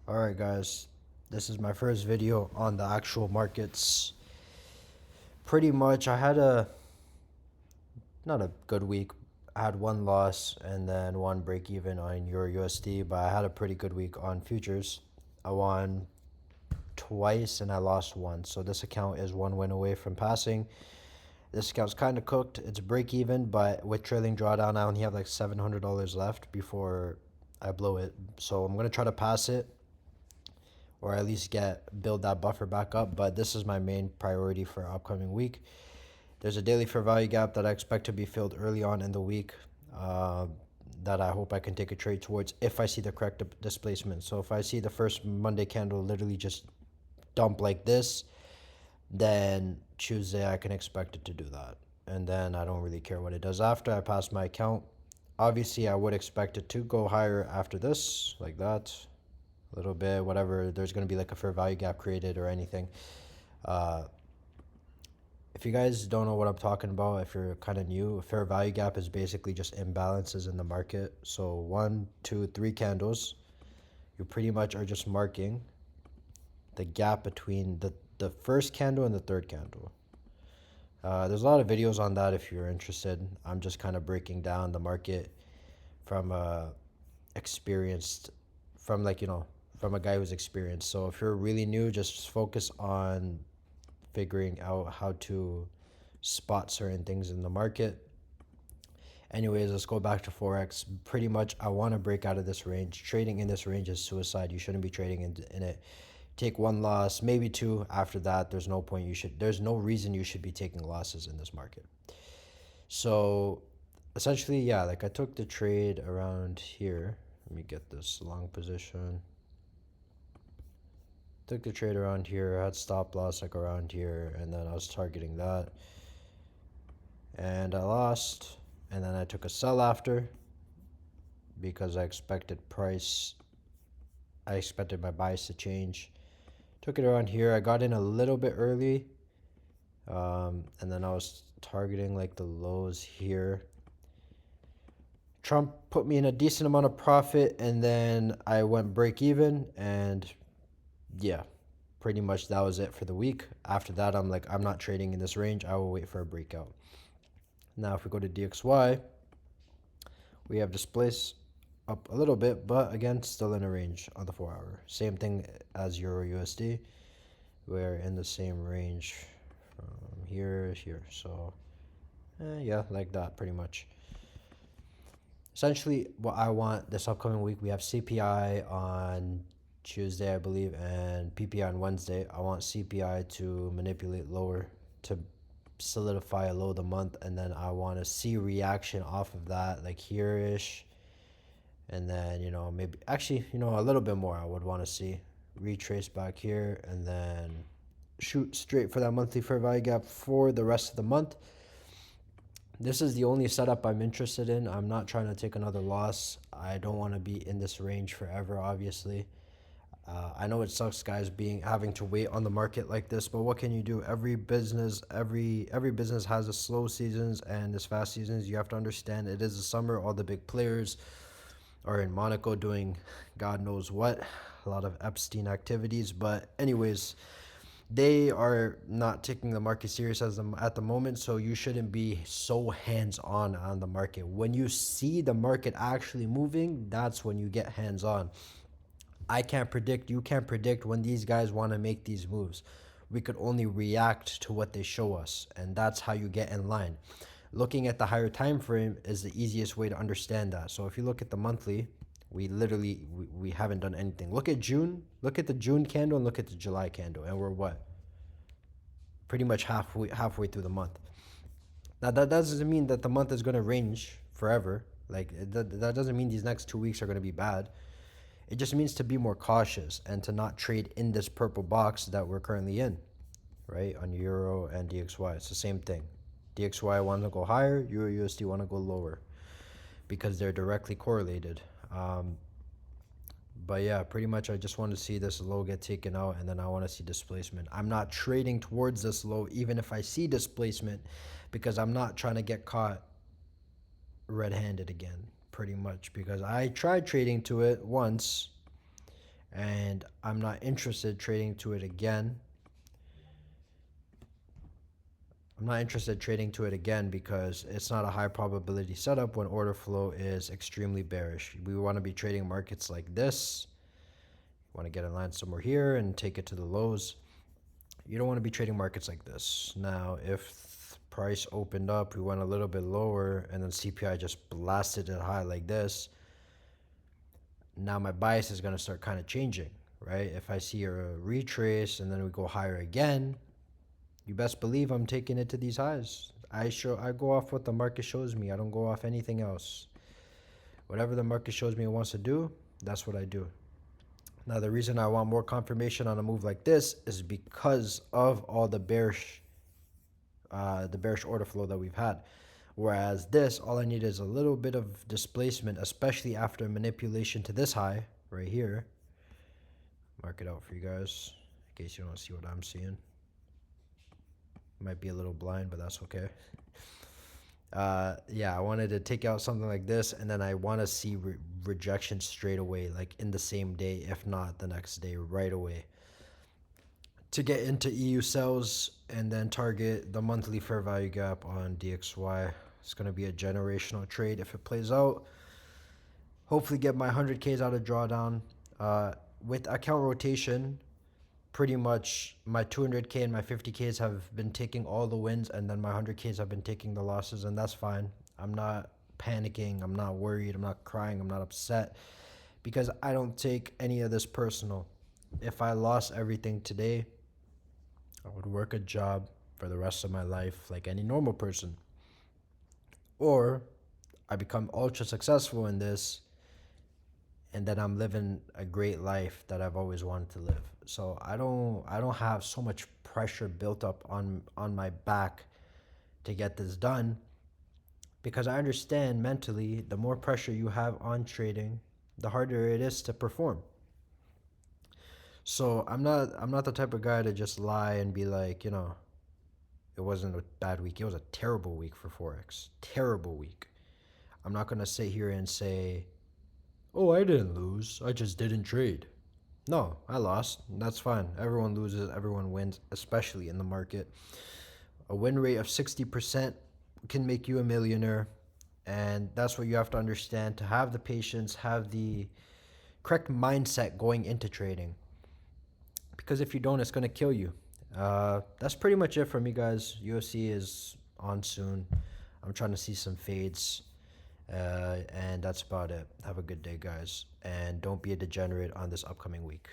Alright guys, this is my first video on the actual markets. Pretty much I had not a good week. I had one loss and then one break even on Euro USD, but I had a pretty good week on futures. I won twice and I lost once. So this account is one win away from passing. This account's kind of cooked. It's break even, but with trailing drawdown, I only have like $700 left before I blow it. So I'm gonna try to pass it, or at least build that buffer back up. But this is my main priority for upcoming week. There's a daily fair value gap that I expect to be filled early on in the week, uh, that I hope I can take a trade towards if I see the correct displacement. So if I see the first Monday candle literally just dump like this, then Tuesday I can expect it to do that. And then I don't really care what it does after I pass my account. Obviously, I would expect it to go higher after this, like that, a little bit, whatever. There's going to be like a fair value gap created or anything. Uh, if you guys don't know what I'm talking about, if you're kind of new, a fair value gap is basically just imbalances in the market. So one, two, three candles, you pretty much are just marking the gap between the first candle and the third candle. There's a lot of videos on that if you're interested. I'm just kind of breaking down the market from experienced, from like, from a guy who's experienced. So if you're really new, just focus on figuring out how to spot certain things in the market. Anyways, let's go back to forex. Pretty much I want to break out of this range. Trading in this range is suicide. You shouldn't be trading in it. Take one loss, maybe two. After that, there's no reason you should be taking losses in this market. So essentially, yeah, like I took the trade around here. Let me get this long position. Took the trade around here, had stop loss like around here, and then I was targeting that. And I lost, and then I took a sell after because I expected my bias to change. Took it around here. I got in a little bit early, and then I was targeting like the lows here. Trump put me in a decent amount of profit, and then I went break even, and yeah, pretty much that was it for the week. After that, I'm like, I'm not trading in this range. I will wait for a breakout. Now, if we go to DXY, we have displace up a little bit, but again, still in a range on the 4 hour. Same thing as Euro USD. We're in the same range from here to here. So, yeah, like that pretty much. Essentially, what I want this upcoming week, we have CPI on Tuesday, I believe, and PPI on Wednesday. I want CPI to manipulate lower to solidify a low of the month, and then I want to see reaction off of that, like here-ish, and then, maybe actually, a little bit more I would want to see. Retrace back here, and then shoot straight for that monthly fair value gap for the rest of the month. This is the only setup I'm interested in. I'm not trying to take another loss. I don't want to be in this range forever, obviously. I know it sucks, guys, having to wait on the market like this, but what can you do? Every business has a slow seasons and its fast seasons. You have to understand it is the summer. All the big players are in Monaco doing God knows what, a lot of Epstein activities. But anyways, they are not taking the market serious at the moment, so you shouldn't be so hands-on on the market. When you see the market actually moving, that's when you get hands-on. I can't predict, you can't predict when these guys want to make these moves. We could only react to what they show us, and that's how you get in line. Looking at the higher time frame is the easiest way to understand that. So if you look at the monthly, we haven't done anything. Look at June, look at the June candle, and look at the July candle, and we're what? Pretty much halfway through the month. Now that doesn't mean that the month is going to range forever. Like that doesn't mean these next 2 weeks are going to be bad. It just means to be more cautious and to not trade in this purple box that we're currently in, right? On Euro and DXY, it's the same thing. DXY want to go higher, Euro USD want to go lower because they're directly correlated. But yeah, pretty much I just want to see this low get taken out, and then I want to see displacement. I'm not trading towards this low even if I see displacement, because I'm not trying to get caught red-handed again, pretty much, because I tried trading to it once and I'm not interested trading to it again. I'm not interested trading to it again because it's not a high probability setup when order flow is extremely bearish. We want to be trading markets like this. You want to get in line somewhere here and take it to the lows. You don't want to be trading markets like this. Now, if price opened up, we went a little bit lower, and then CPI just blasted it high like this, now my bias is going to start kind of changing, right? If I see a retrace and then we go higher again, you best believe I'm taking it to these highs. I go off what the market shows me. I don't go off anything else. Whatever the market shows me it wants to do, that's what I do. Now, the reason I want more confirmation on a move like this is because of all the bearish order flow that we've had. Whereas this, all I need is a little bit of displacement, especially after manipulation to this high right here. Mark it out for you guys in case you don't see what I'm seeing. Might be a little blind, but that's okay. Yeah, I wanted to take out something like this, and then I want to see rejection straight away, like in the same day, if not the next day, right away, to get into EU sells and then target the monthly fair value gap on DXY. It's going to be a generational trade if it plays out. Hopefully get my 100Ks out of drawdown. With account rotation, pretty much my 200K and my 50Ks have been taking all the wins, and then my 100Ks have been taking the losses, and that's fine. I'm not panicking. I'm not worried. I'm not crying. I'm not upset because I don't take any of this personal. If I lost everything today, I would work a job for the rest of my life like any normal person. Or I become ultra successful in this, and then I'm living a great life that I've always wanted to live. So I don't have so much pressure built up on my back to get this done, because I understand mentally the more pressure you have on trading, the harder it is to perform. So I'm not the type of guy to just lie and be like, it wasn't a bad week. It was a terrible week for forex. Terrible week. I'm not going to sit here and say, "Oh, I didn't lose. I just didn't trade." No, I lost. That's fine. Everyone loses, everyone wins, especially in the market. A win rate of 60% can make you a millionaire, and that's what you have to understand to have the patience, have the correct mindset going into trading. Because if you don't, it's going to kill you. That's pretty much it for me, guys. UFC is on soon. I'm trying to see some fades. And that's about it. Have a good day, guys. And don't be a degenerate on this upcoming week.